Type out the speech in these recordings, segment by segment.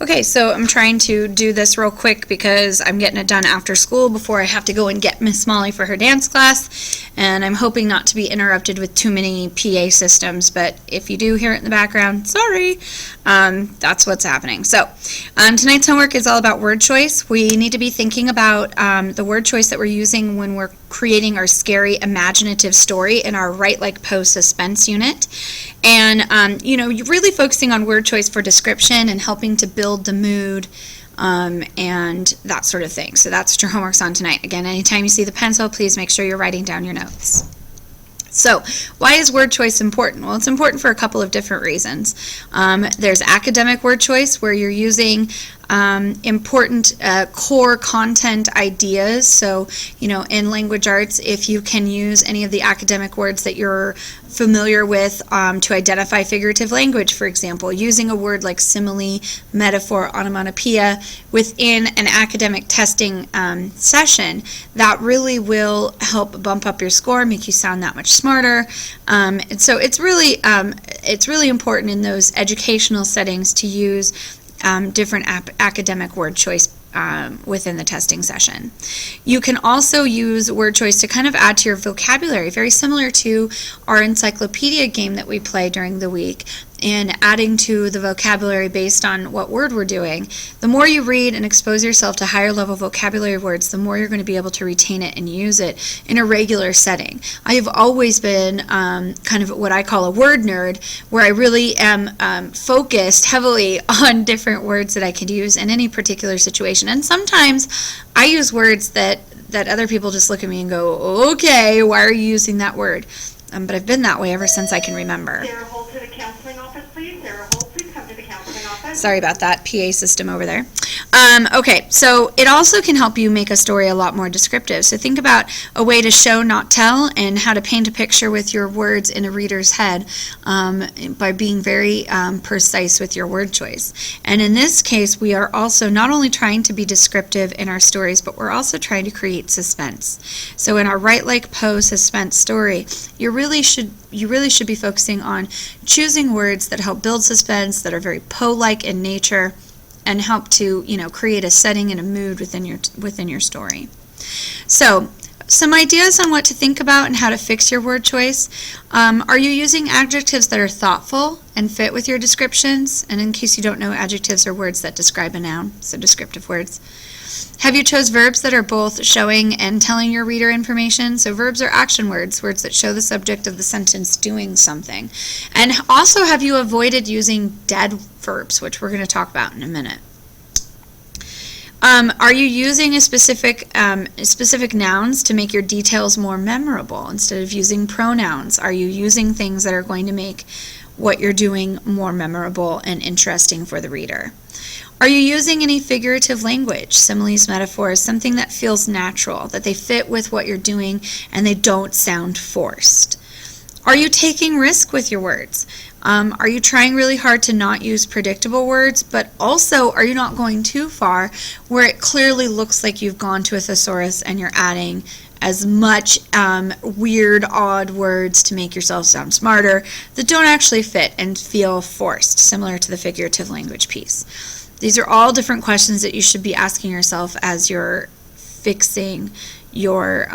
Okay, so I'm trying to do this real quick because I'm getting it done after school before I have to go and get Miss Molly for her dance class, and I'm hoping not to be interrupted with too many PA systems, but if you do hear it in the background, sorry, that's what's happening. So tonight's homework is all about word choice. We need to be thinking about the word choice that we're using when we're creating our scary imaginative story in our Write Like Pose Suspense unit. And, you're really focusing on word choice for description and helping to build the mood and that sort of thing. So that's what your homework's on tonight. Again, anytime you see the pencil, please make sure you're writing down your notes. So why is word choice important? Well, it's important for a couple of different reasons. There's academic word choice, where you're using important core content ideas. So, in language arts, if you can use any of the academic words that you're familiar with to identify figurative language, for example, using a word like simile, metaphor, onomatopoeia within an academic testing session, that really will help bump up your score, make you sound that much smarter. And so it's really important in those educational settings to use different academic word choice within the testing session. You can also use word choice to kind of add to your vocabulary, very similar to our encyclopedia game that we play during the week, and adding to the vocabulary based on what word we're doing. The more you read and expose yourself to higher level vocabulary words, the more you're going to be able to retain it and use it in a regular setting. I have always been kind of what I call a word nerd, where I really am focused heavily on different words that I could use in any particular situation. And sometimes I use words that other people just look at me and go, okay, why are you using that word? But I've been that way ever since I can remember. Sarah, hold to the counseling office, please. Sarah, hold, please come to the counseling office. Sorry about that, PA system over there. Okay, so it also can help you make a story a lot more descriptive. So think about a way to show, not tell, and how to paint a picture with your words in a reader's head by being very precise with your word choice. And in this case, we are also not only trying to be descriptive in our stories, but we're also trying to create suspense. So in our Write Like Pose Suspense story, you really should be focusing on choosing words that help build suspense, that are very Poe-like in nature, and help to create a setting and a mood within your story. So some ideas on what to think about and how to fix your word choice. Are you using adjectives that are thoughtful and fit with your descriptions? And in case you don't know, adjectives are words that describe a noun, so descriptive words. Have you chose verbs that are both showing and telling your reader information? So verbs are action words, words that show the subject of the sentence doing something. And also, have you avoided using dead verbs, which we're going to talk about in a minute? Are you using a specific nouns to make your details more memorable instead of using pronouns? Are you using things that are going to make what you're doing more memorable and interesting for the reader? Are you using any figurative language, similes, metaphors, something that feels natural, that they fit with what you're doing and they don't sound forced? Are you taking risk with your words? Are you trying really hard to not use predictable words, but also are you not going too far where it clearly looks like you've gone to a thesaurus and you're adding as much weird, odd words to make yourself sound smarter that don't actually fit and feel forced, similar to the figurative language piece? These are all different questions that you should be asking yourself as you're fixing your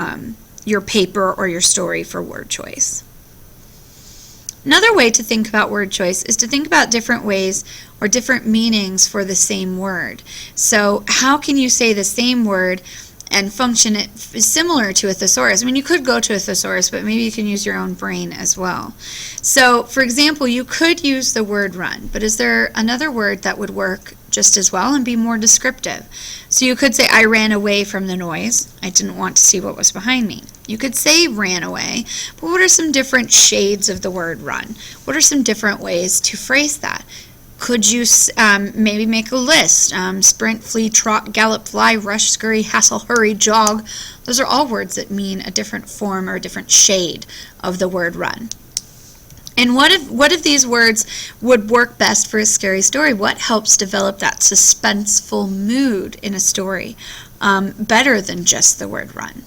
paper or your story for word choice. Another way to think about word choice is to think about different ways or different meanings for the same word. So how can you say the same word and function it similar to a thesaurus? I mean, you could go to a thesaurus, but maybe you can use your own brain as well. So, for example, you could use the word run, but is there another word that would work just as well and be more descriptive? So you could say, I ran away from the noise. I didn't want to see what was behind me. You could say ran away, but what are some different shades of the word run? What are some different ways to phrase that? Could you maybe make a list? Sprint, flee, trot, gallop, fly, rush, scurry, hassle, hurry, jog. Those are all words that mean a different form or a different shade of the word run. And what if these words would work best for a scary story? What helps develop that suspenseful mood in a story better than just the word run?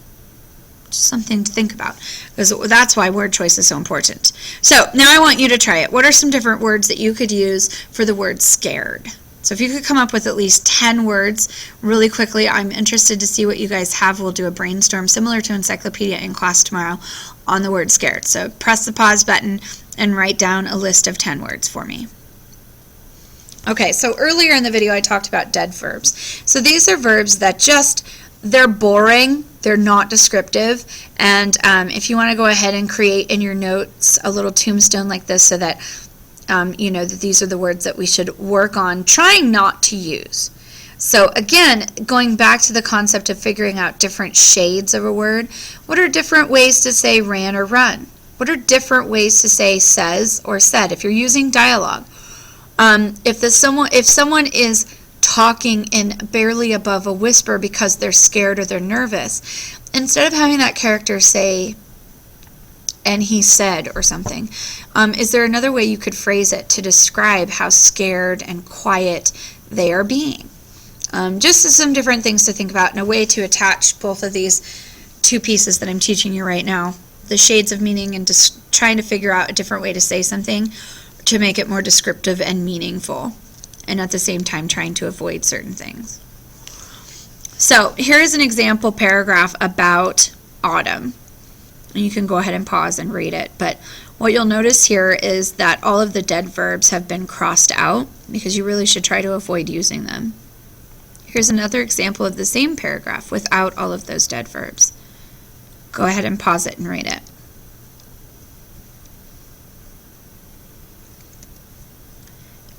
Just something to think about, because that's why word choice is so important. So now I want you to try it. What are some different words that you could use for the word scared? So if you could come up with at least 10 words really quickly, I'm interested to see what you guys have. We'll do a brainstorm similar to Encyclopedia in class tomorrow on the word scared. So press the pause button and write down a list of 10 words for me. Okay, so earlier in the video I talked about dead verbs. So these are verbs that they're boring, they're not descriptive, and if you want to go ahead and create in your notes a little tombstone like this so that you know that these are the words that we should work on trying not to use. So again, going back to the concept of figuring out different shades of a word, what are different ways to say ran or run? What are different ways to say says or said if you're using dialogue? If someone is talking in barely above a whisper because they're scared or they're nervous, instead of having that character say, and he said or something, is there another way you could phrase it to describe how scared and quiet they are being? Just some different things to think about and a way to attach both of these two pieces that I'm teaching you right now, the shades of meaning and just trying to figure out a different way to say something to make it more descriptive and meaningful, and at the same time trying to avoid certain things. So here is an example paragraph about autumn. You can go ahead and pause and read it, but what you'll notice here is that all of the dead verbs have been crossed out because you really should try to avoid using them. Here's another example of the same paragraph without all of those dead verbs. Go ahead and pause it and read it.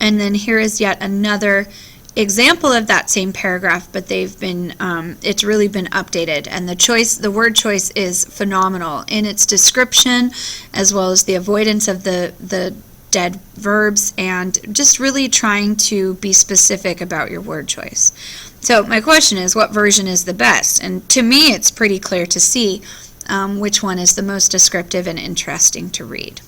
And then here is yet another example of that same paragraph, but it's really been updated, and the word choice is phenomenal in its description as well as the avoidance of the dead verbs and just really trying to be specific about your word choice. So my question is, what version is the best? And to me it's pretty clear to see which one is the most descriptive and interesting to read.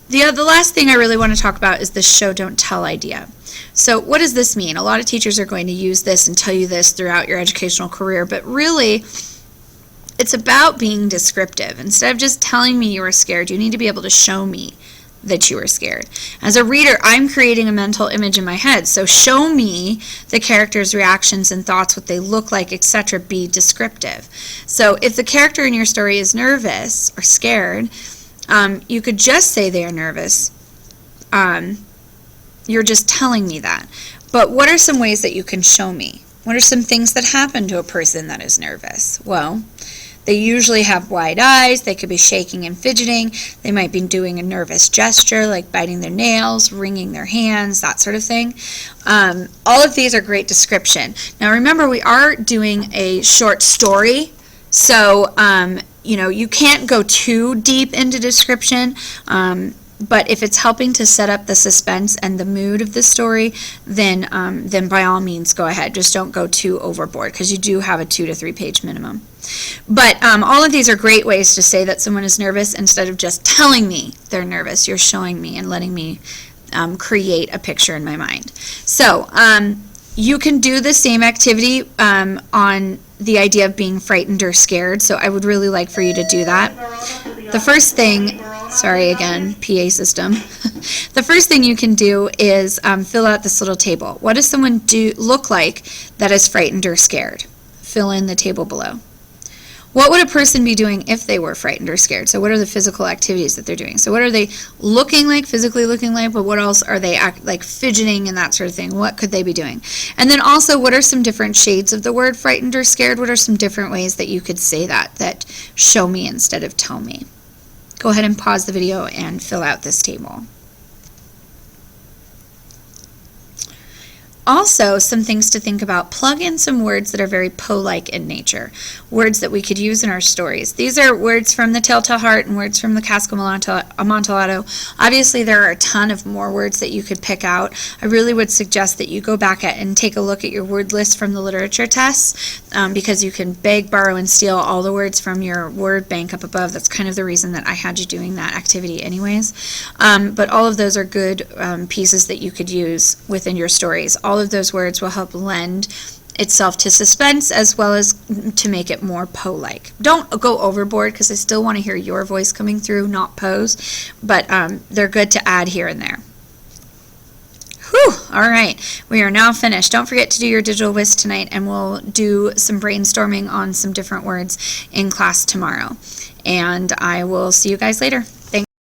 The last thing I really want to talk about is the show don't tell idea. So what does this mean? A lot of teachers are going to use this and tell you this throughout your educational career, but really it's about being descriptive. Instead of just telling me you were scared, you need to be able to show me that you were scared. As a reader, I'm creating a mental image in my head, so show me the character's reactions and thoughts, what they look like, etc. Be descriptive. So if the character in your story is nervous or scared, you could just say they are nervous. You're just telling me that. But what are some ways that you can show me? What are some things that happen to a person that is nervous? Well, they usually have wide eyes. They could be shaking and fidgeting. They might be doing a nervous gesture like biting their nails, wringing their hands, that sort of thing. All of these are great description. Now remember, we are doing a short story, so you can't go too deep into description, but if it's helping to set up the suspense and the mood of the story, then by all means go ahead. Just don't go too overboard because you do have a 2 to 3 page minimum. But all of these are great ways to say that someone is nervous instead of just telling me they're nervous. You're showing me and letting me create a picture in my mind. So you can do the same activity on the idea of being frightened or scared, so I would really like for you to do that. The first thing, sorry again, PA system. The first thing you can do is fill out this little table. What does someone look like that is frightened or scared? Fill in the table below. What would a person be doing if they were frightened or scared? So what are the physical activities that they're doing? So what are they looking like, physically looking like, but what else are they like fidgeting and that sort of thing? What could they be doing? And then also, what are some different shades of the word frightened or scared? What are some different ways that you could say that show me instead of tell me? Go ahead and pause the video and fill out this table. Also, some things to think about. Plug in some words that are very Poe-like in nature, words that we could use in our stories. These are words from the Telltale Heart and words from the Classical Amontillado. Obviously, there are a ton of more words that you could pick out. I really would suggest that you go back and take a look at your word list from the literature tests because you can beg, borrow, and steal all the words from your word bank up above. That's kind of the reason that I had you doing that activity anyways. But all of those are good pieces that you could use within your stories. All of those words will help lend itself to suspense as well as to make it more Poe-like. Don't go overboard because I still want to hear your voice coming through, not Poe's, but they're good to add here and there. Whew, all right. We are now finished. Don't forget to do your digital whiz tonight, and we'll do some brainstorming on some different words in class tomorrow. And I will see you guys later.